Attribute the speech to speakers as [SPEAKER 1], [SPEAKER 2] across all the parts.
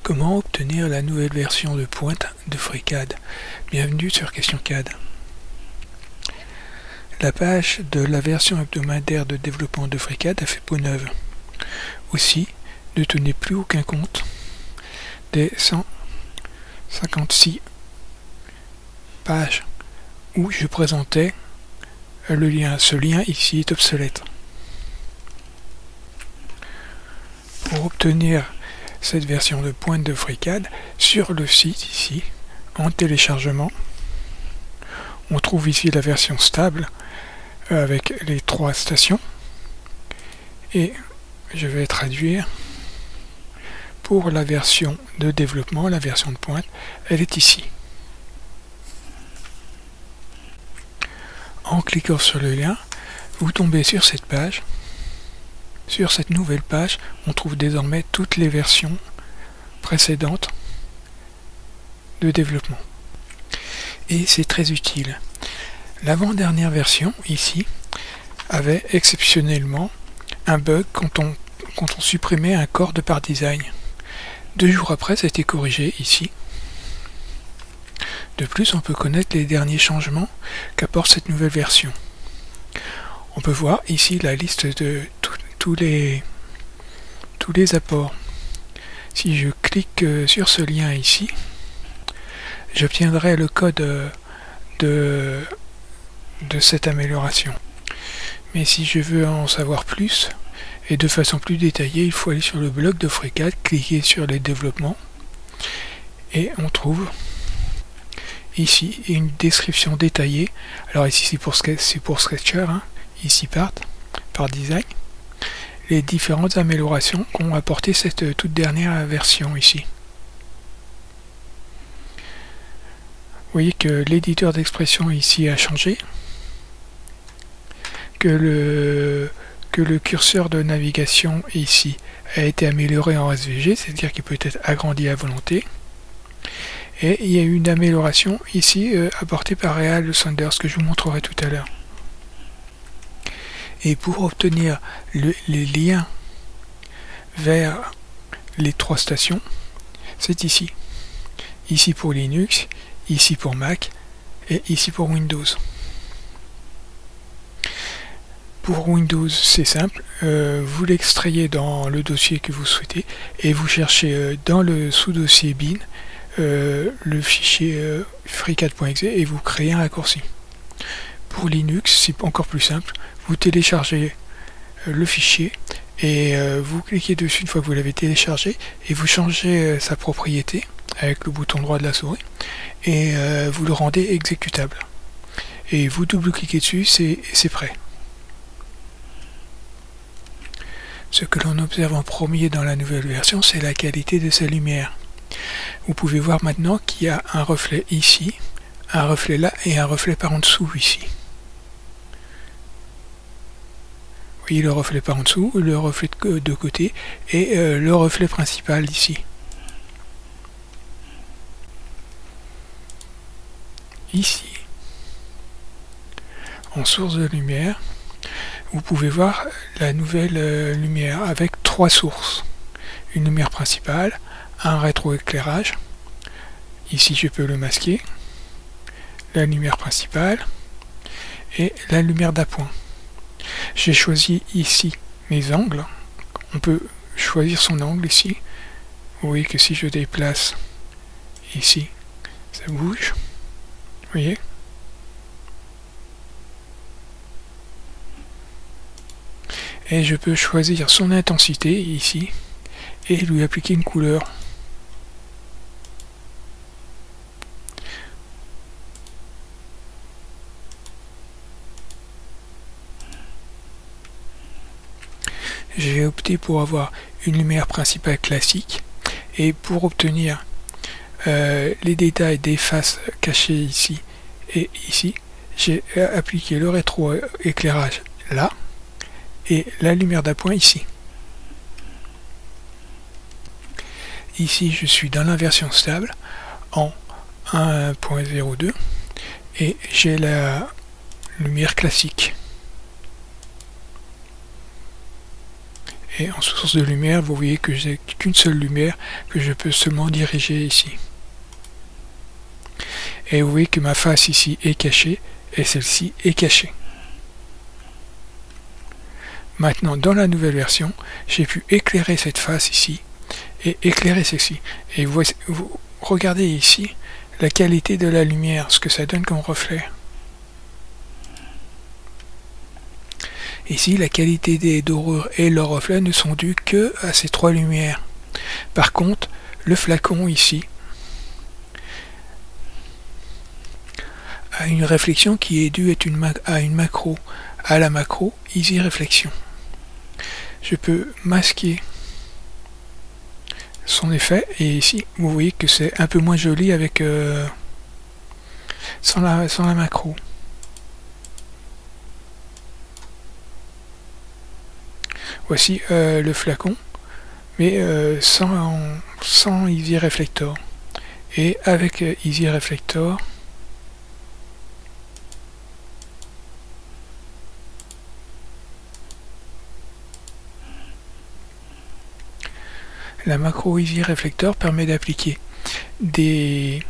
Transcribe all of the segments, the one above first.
[SPEAKER 1] Comment obtenir la nouvelle version de pointe de FreeCAD? Bienvenue sur Question CAD. La page de la version hebdomadaire de développement de FreeCAD a fait peau neuve. Aussi, ne tenez plus aucun compte des 156 pages où je présentais le lien. Ce lien ici est obsolète. Pour obtenir cette version de pointe de FreeCAD, sur le site ici, en téléchargement, on trouve ici la version stable avec les 3 stations, et je vais traduire pour la version de développement, la version de pointe, elle est ici. En cliquant sur le lien, vous tombez sur cette page. Sur cette nouvelle page, on trouve désormais toutes les versions précédentes de développement. Et c'est très utile. L'avant-dernière version, ici, avait exceptionnellement un bug quand on supprimait un corps de par design. 2 jours après, ça a été corrigé ici. De plus, on peut connaître les derniers changements qu'apporte cette nouvelle version. On peut voir ici la liste de tous les apports. Si je clique sur ce lien ici, j'obtiendrai le code de cette amélioration. Mais si je veux en savoir plus, et de façon plus détaillée, il faut aller sur le blog de FreeCAD, cliquer sur les développements, et on trouve ici une description détaillée. Alors ici c'est pour Sketcher, hein, ici par design, les différentes améliorations qu'ont apporté cette toute dernière version ici. Vous voyez que l'éditeur d'expression ici a changé, que le curseur de navigation ici a été amélioré en SVG, c'est-à-dire qu'il peut être agrandi à volonté. Et il y a eu une amélioration ici apportée par Real Saunders que je vous montrerai tout à l'heure. Et pour obtenir les liens vers les 3 stations, c'est ici. Ici pour Linux, ici pour Mac et ici pour Windows. Pour Windows, c'est simple, vous l'extrayez dans le dossier que vous souhaitez et vous cherchez dans le sous-dossier bin le fichier freecad.exe et vous créez un raccourci. Pour Linux, c'est encore plus simple, vous téléchargez le fichier et vous cliquez dessus une fois que vous l'avez téléchargé et vous changez sa propriété avec le bouton droit de la souris et vous le rendez exécutable. Et vous double-cliquez dessus, c'est prêt. Ce que l'on observe en premier dans la nouvelle version, c'est la qualité de sa lumière. Vous pouvez voir maintenant qu'il y a un reflet ici, un reflet là et un reflet par en dessous ici. Vous voyez le reflet par en dessous, le reflet de côté et le reflet principal ici. Ici, en source de lumière, vous pouvez voir la nouvelle lumière avec 3 sources. Une lumière principale, un rétroéclairage, ici je peux le masquer, la lumière principale et la lumière d'appoint. J'ai choisi ici mes angles, on peut choisir son angle ici. Vous voyez que si je déplace ici, ça bouge, vous voyez. Et je peux choisir son intensité ici et lui appliquer une couleur. J'ai opté pour avoir une lumière principale classique et pour obtenir les détails des faces cachées ici et ici, j'ai appliqué le rétroéclairage là et la lumière d'appoint ici. Ici je suis dans la version stable en 1.02 et j'ai la lumière classique. Et en source de lumière, vous voyez que j'ai qu'une seule lumière que je peux seulement diriger ici. Et vous voyez que ma face ici est cachée et celle-ci est cachée. Maintenant, dans la nouvelle version, j'ai pu éclairer cette face ici et éclairer celle-ci. Et vous regardez ici la qualité de la lumière, ce que ça donne comme reflet. Ici, la qualité des dorures et leurs reflets ne sont dus que à ces trois lumières. Par contre, le flacon ici a une réflexion qui est due à une macro, à la macro Easy Reflection. Je peux masquer son effet et ici vous voyez que c'est un peu moins joli avec sans la macro. Voici le flacon, mais sans Easy Reflector. Et avec Easy Reflector, la macro Easy Reflector permet d'appliquer des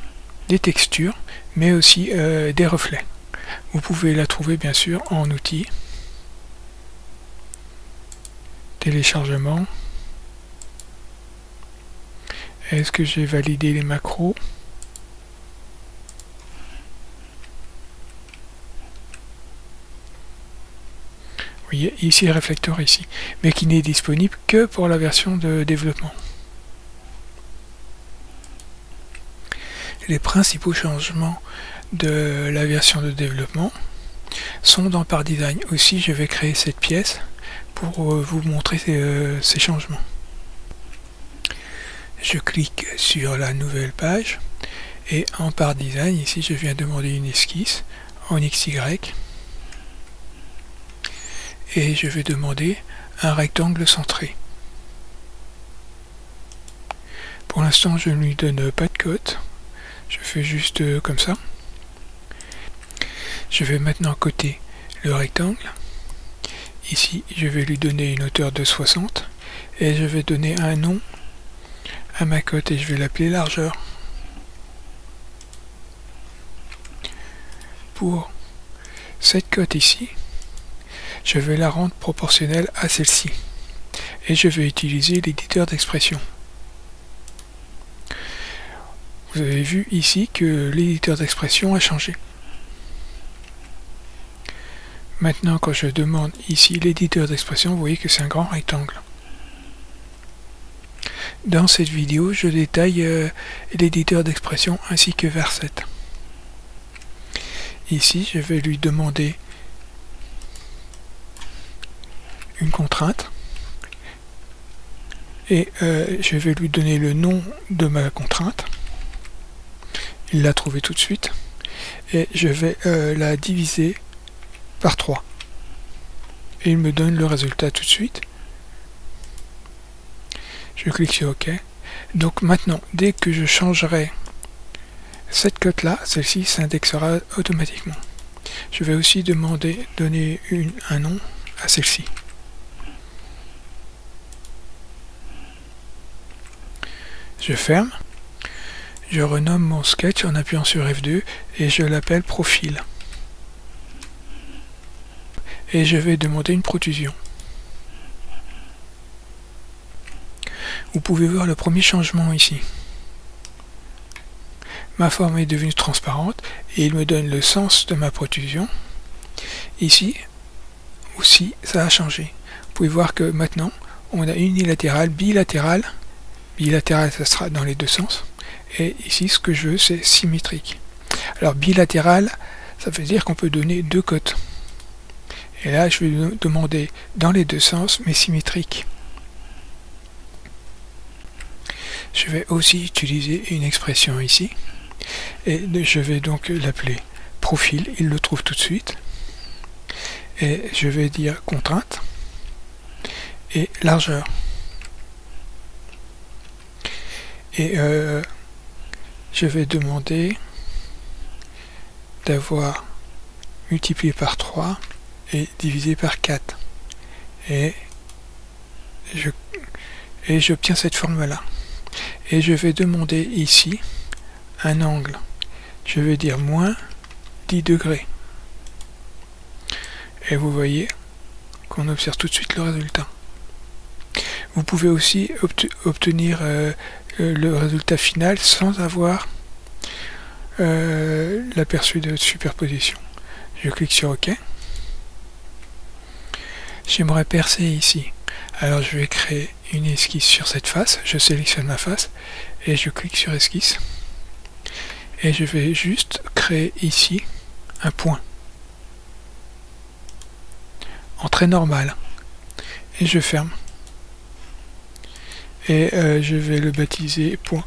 [SPEAKER 1] textures, mais aussi des reflets. Vous pouvez la trouver bien sûr en outils, téléchargement. Est-ce que j'ai validé les macros? Vous voyez ici le réflecteur ici, mais qui n'est disponible que pour la version de développement. Les principaux changements de la version de développement sont dans Part Design. Aussi, je vais créer cette pièce pour vous montrer ces changements. Je clique sur la nouvelle page et en Part Design, ici je viens demander une esquisse en XY et je vais demander un rectangle centré. Pour l'instant, je ne lui donne pas de cote, je fais juste comme ça. Je vais maintenant coter le rectangle. Ici, je vais lui donner une hauteur de 60 et je vais donner un nom à ma cote et je vais l'appeler largeur. Pour cette cote ici, je vais la rendre proportionnelle à celle-ci et je vais utiliser l'éditeur d'expression. Vous avez vu ici que l'éditeur d'expression a changé. Maintenant, quand je demande ici l'éditeur d'expression, vous voyez que c'est un grand rectangle. Dans cette vidéo, je détaille l'éditeur d'expression ainsi que Verset. Ici, je vais lui demander une contrainte et je vais lui donner le nom de ma contrainte. Il l'a trouvé tout de suite et je vais la diviser par 3 et il me donne le résultat tout de suite. Je clique sur OK. Donc maintenant, dès que je changerai cette cote là, celle-ci s'indexera automatiquement. Je vais aussi donner un nom à celle-ci. Je ferme. Je renomme mon sketch en appuyant sur F2 et je l'appelle profil. Et je vais demander une protrusion. Vous pouvez voir le premier changement ici. Ma forme est devenue transparente et il me donne le sens de ma protrusion. Ici aussi, ça a changé. Vous pouvez voir que maintenant, on a unilatéral, bilatéral. Bilatéral, ça sera dans les deux sens. Et ici, ce que je veux, c'est symétrique. Alors, bilatéral, ça veut dire qu'on peut donner deux cotes. Et là, je vais demander dans les deux sens, mais symétrique. Je vais aussi utiliser une expression ici. Et je vais donc l'appeler profil. Il le trouve tout de suite. Et je vais dire contrainte et largeur. Et je vais demander d'avoir multiplié par 3 et divisé par 4. Et et j'obtiens cette forme-là. Et je vais demander ici un angle. Je vais dire moins 10 degrés. Et vous voyez qu'on observe tout de suite le résultat. Vous pouvez aussi obtenir le résultat final sans avoir l'aperçu de superposition. Je clique sur OK. J'aimerais percer ici. Alors je vais créer une esquisse sur cette face. Je sélectionne ma face et je clique sur esquisse. Et je vais juste créer ici un point. En trait normal. Et je ferme. Et je vais le baptiser point.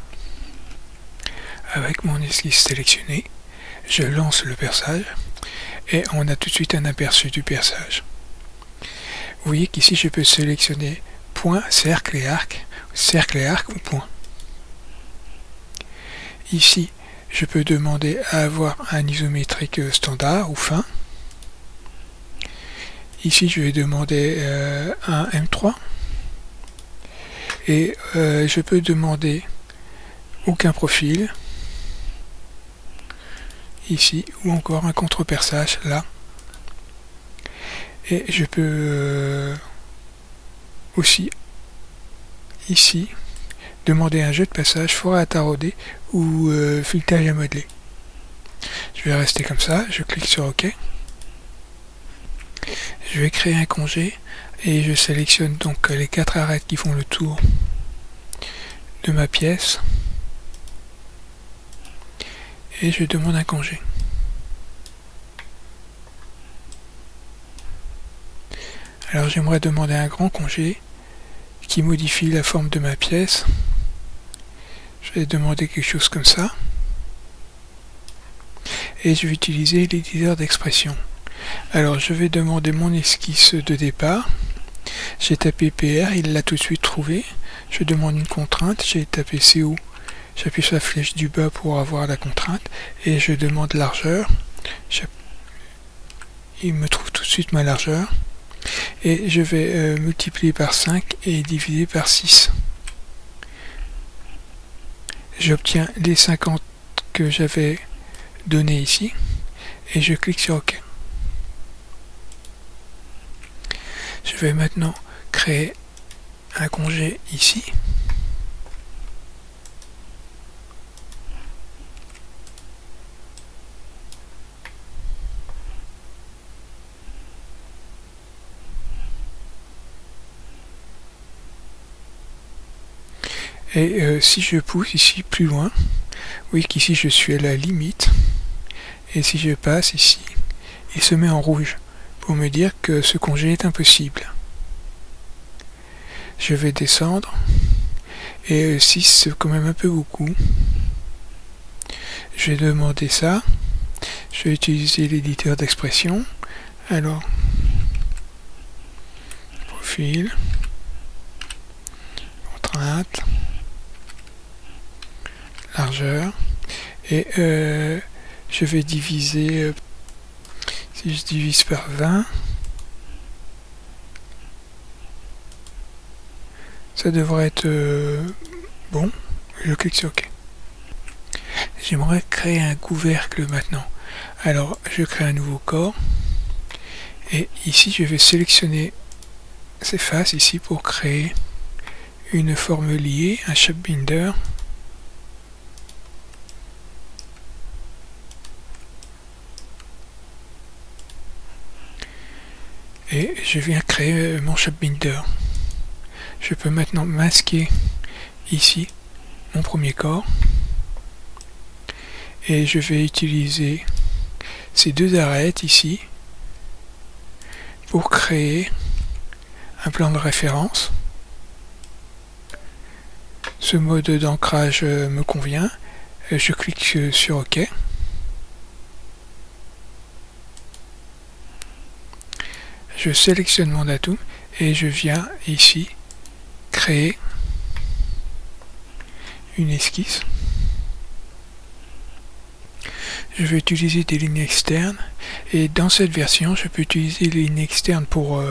[SPEAKER 1] Avec mon esquisse sélectionnée, je lance le perçage et on a tout de suite un aperçu du perçage. Vous voyez qu'ici je peux sélectionner point, cercle et arc ou point. Ici, je peux demander à avoir un isométrique standard ou fin. Ici, je vais demander un M3. Et je peux demander aucun profil. Ici, ou encore un contre-perçage là. Et je peux aussi, ici, demander un jeu de passage, forêt à tarauder ou filetage à modeler. Je vais rester comme ça, je clique sur OK. Je vais créer un congé et je sélectionne donc les 4 arêtes qui font le tour de ma pièce. Et je demande un congé. Alors j'aimerais demander un grand congé qui modifie la forme de ma pièce. Je vais demander quelque chose comme ça. Et je vais utiliser l'éditeur d'expression. Alors je vais demander mon esquisse de départ. J'ai tapé PR, il l'a tout de suite trouvé. Je demande une contrainte, j'ai tapé CO. J'appuie sur la flèche du bas pour avoir la contrainte et je demande largeur. Il me trouve tout de suite ma largeur. Et je vais multiplier par 5 et diviser par 6. J'obtiens les 50 que j'avais donné ici et je clique sur OK. Je vais maintenant créer un congé ici. Et si je pousse ici plus loin, oui qu'ici je suis à la limite, et si je passe ici, il se met en rouge pour me dire que ce congé est impossible. Je vais descendre, et 6 c'est quand même un peu beaucoup. Je vais demander ça, je vais utiliser l'éditeur d'expression, alors profil, contrainte, largeur, et je vais diviser, si je divise par 20, ça devrait être bon. Je clique sur OK. J'aimerais créer un couvercle maintenant. Alors je crée un nouveau corps et ici je vais sélectionner ces faces ici pour créer une forme liée, un shape binder. Et je viens créer mon shape binder. Je peux maintenant masquer ici mon premier corps et je vais utiliser ces deux arêtes ici pour créer un plan de référence. Ce mode d'ancrage me convient. Je clique sur OK. Je sélectionne mon datum et je viens ici créer une esquisse. Je vais utiliser des lignes externes et dans cette version je peux utiliser les lignes externes pour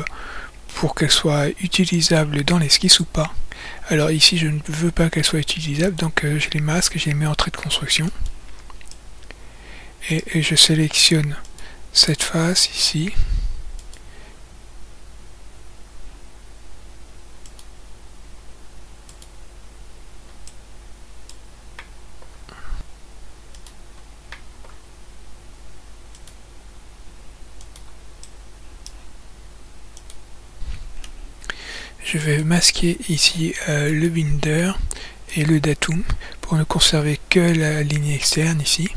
[SPEAKER 1] pour qu'elle soit utilisable dans l'esquisse ou pas. Alors ici je ne veux pas qu'elle soit utilisable, donc je les masque, je les mets en trait de construction. Et je sélectionne cette face ici. Je vais masquer ici le binder et le datum pour ne conserver que la ligne externe ici.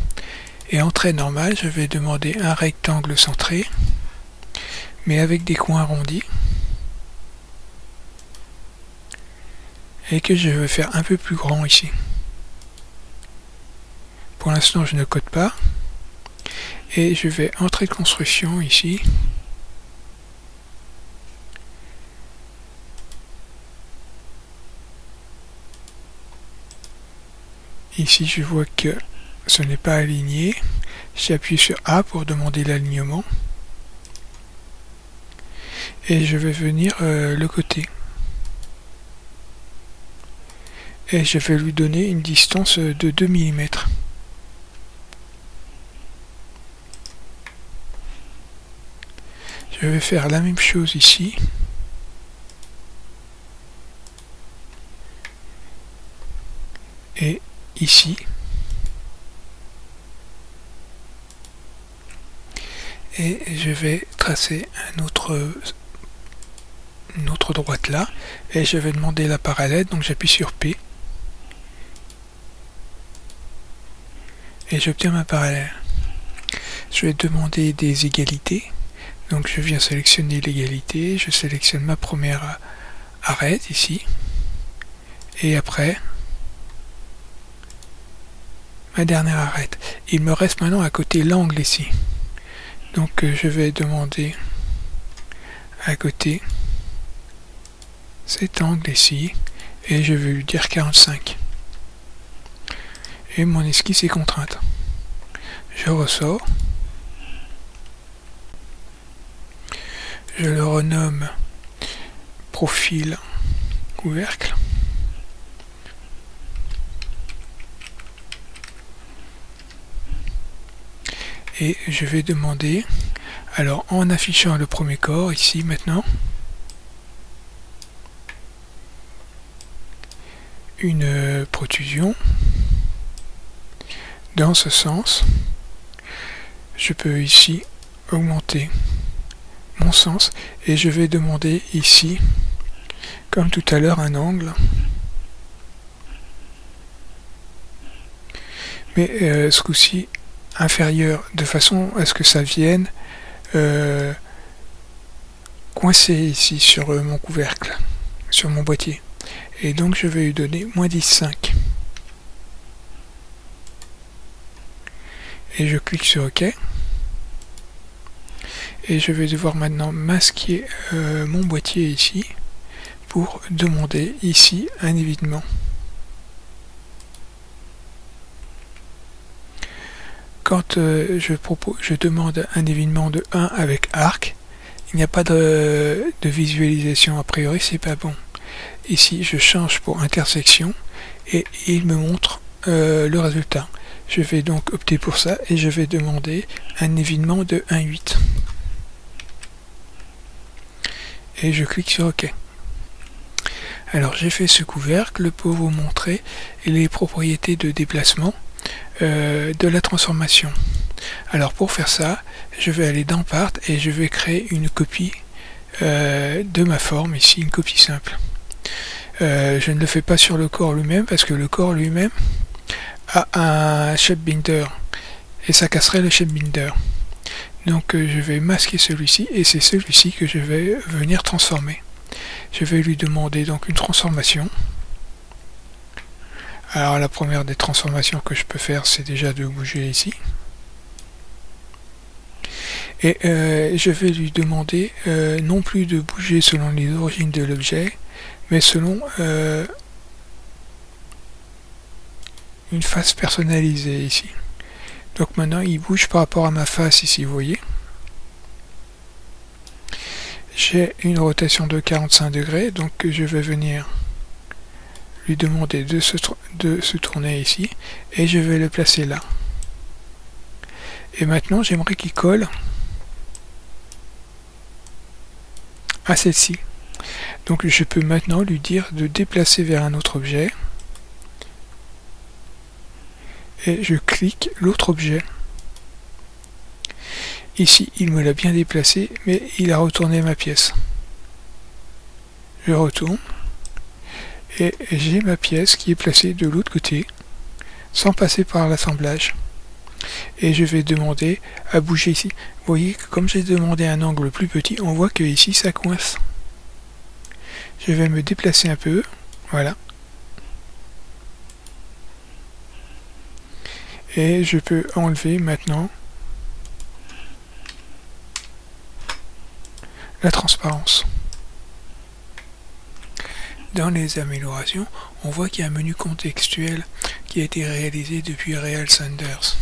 [SPEAKER 1] Et en trait normal, je vais demander un rectangle centré, mais avec des coins arrondis. Et que je vais faire un peu plus grand ici. Pour l'instant, je ne code pas. Et je vais en trait de construction ici. Ici, je vois que ce n'est pas aligné. J'appuie sur A pour demander l'alignement. Et je vais venir le côté. Et je vais lui donner une distance de 2 mm. Je vais faire la même chose ici. Et ici. Et je vais tracer une autre droite là. Et je vais demander la parallèle, donc j'appuie sur P. Et j'obtiens ma parallèle. Je vais demander des égalités. Donc je viens sélectionner l'égalité, je sélectionne ma première arête ici. Et après, ma dernière arête. Il me reste maintenant à côté l'angle ici. Donc je vais demander à côté cet angle ici. Et je vais lui dire 45. Et mon esquisse est contrainte. Je ressors. Je le renomme profil couvercle. Et je vais demander, alors en affichant le premier corps ici maintenant, une protrusion. Dans ce sens, je peux ici augmenter mon sens et je vais demander ici, comme tout à l'heure, un angle. Mais ce coup-ci inférieur, de façon à ce que ça vienne coincer ici sur mon couvercle, sur mon boîtier. Et donc je vais lui donner -10,5. Et je clique sur OK. Et je vais devoir maintenant masquer mon boîtier ici pour demander ici un évitement. Quand je demande un évitement de 1 avec arc, il n'y a pas de visualisation a priori, c'est pas bon. Ici je change pour intersection et il me montre le résultat. Je vais donc opter pour ça et je vais demander un évitement de 1,8. Et je clique sur OK. Alors j'ai fait ce couvercle pour vous montrer les propriétés de déplacement de la transformation. Alors pour faire ça, je vais aller dans Part et je vais créer une copie de ma forme, ici une copie simple. Je ne le fais pas sur le corps lui-même parce que le corps lui-même a un shape binder et ça casserait le shape binder. Donc je vais masquer celui-ci et c'est celui-ci que je vais venir transformer. Je vais lui demander donc une transformation. Alors la première des transformations que je peux faire, c'est déjà de bouger ici. Et je vais lui demander non plus de bouger selon les origines de l'objet, mais selon une face personnalisée ici. Donc maintenant il bouge par rapport à ma face ici, vous voyez. j'ai une rotation de 45 degrés, donc je vais venir lui demander de se tourner ici, et je vais le placer là. Et maintenant, j'aimerais qu'il colle à celle-ci. Donc je peux maintenant lui dire de déplacer vers un autre objet, et je clique l'autre objet. Ici, il me l'a bien déplacé, mais il a retourné ma pièce. Je retourne, et j'ai ma pièce qui est placée de l'autre côté, sans passer par l'assemblage. Et je vais demander à bouger ici. Vous voyez que comme j'ai demandé un angle plus petit, on voit que ici ça coince. Je vais me déplacer un peu, voilà. Et je peux enlever maintenant la transparence. Dans les améliorations, on voit qu'il y a un menu contextuel qui a été réalisé depuis Real Sanders.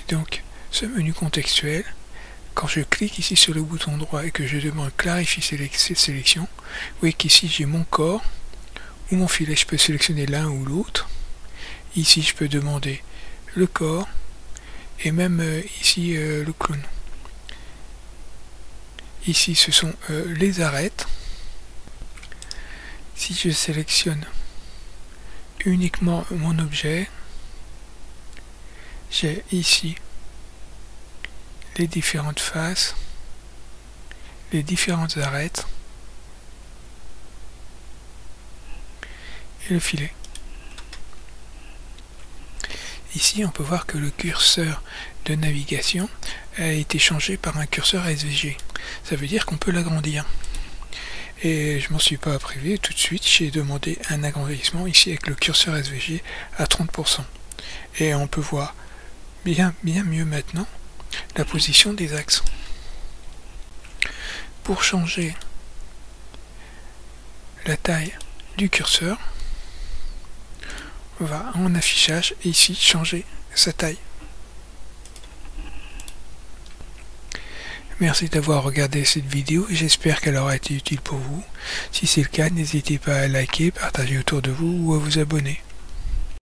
[SPEAKER 1] Donc, ce menu contextuel, quand je clique ici sur le bouton droit et que je demande clarifier cette sélection, vous voyez qu'ici j'ai mon corps ou mon filet, je peux sélectionner l'un ou l'autre. Ici, je peux demander le corps et même ici le clown. Ici, ce sont les arêtes. Si je sélectionne uniquement mon objet, j'ai ici les différentes faces, les différentes arêtes et le filet. Ici, on peut voir que le curseur de navigation a été changé par un curseur SVG. Ça veut dire qu'on peut l'agrandir. Et je m'en suis pas privé, tout de suite j'ai demandé un agrandissement ici avec le curseur SVG à 30%. Et on peut voir bien mieux maintenant la position des axes. Pour changer la taille du curseur, on va en affichage et ici changer sa taille. Merci d'avoir regardé cette vidéo et j'espère qu'elle aura été utile pour vous. Si c'est le cas, n'hésitez pas à liker, partager autour de vous ou à vous abonner.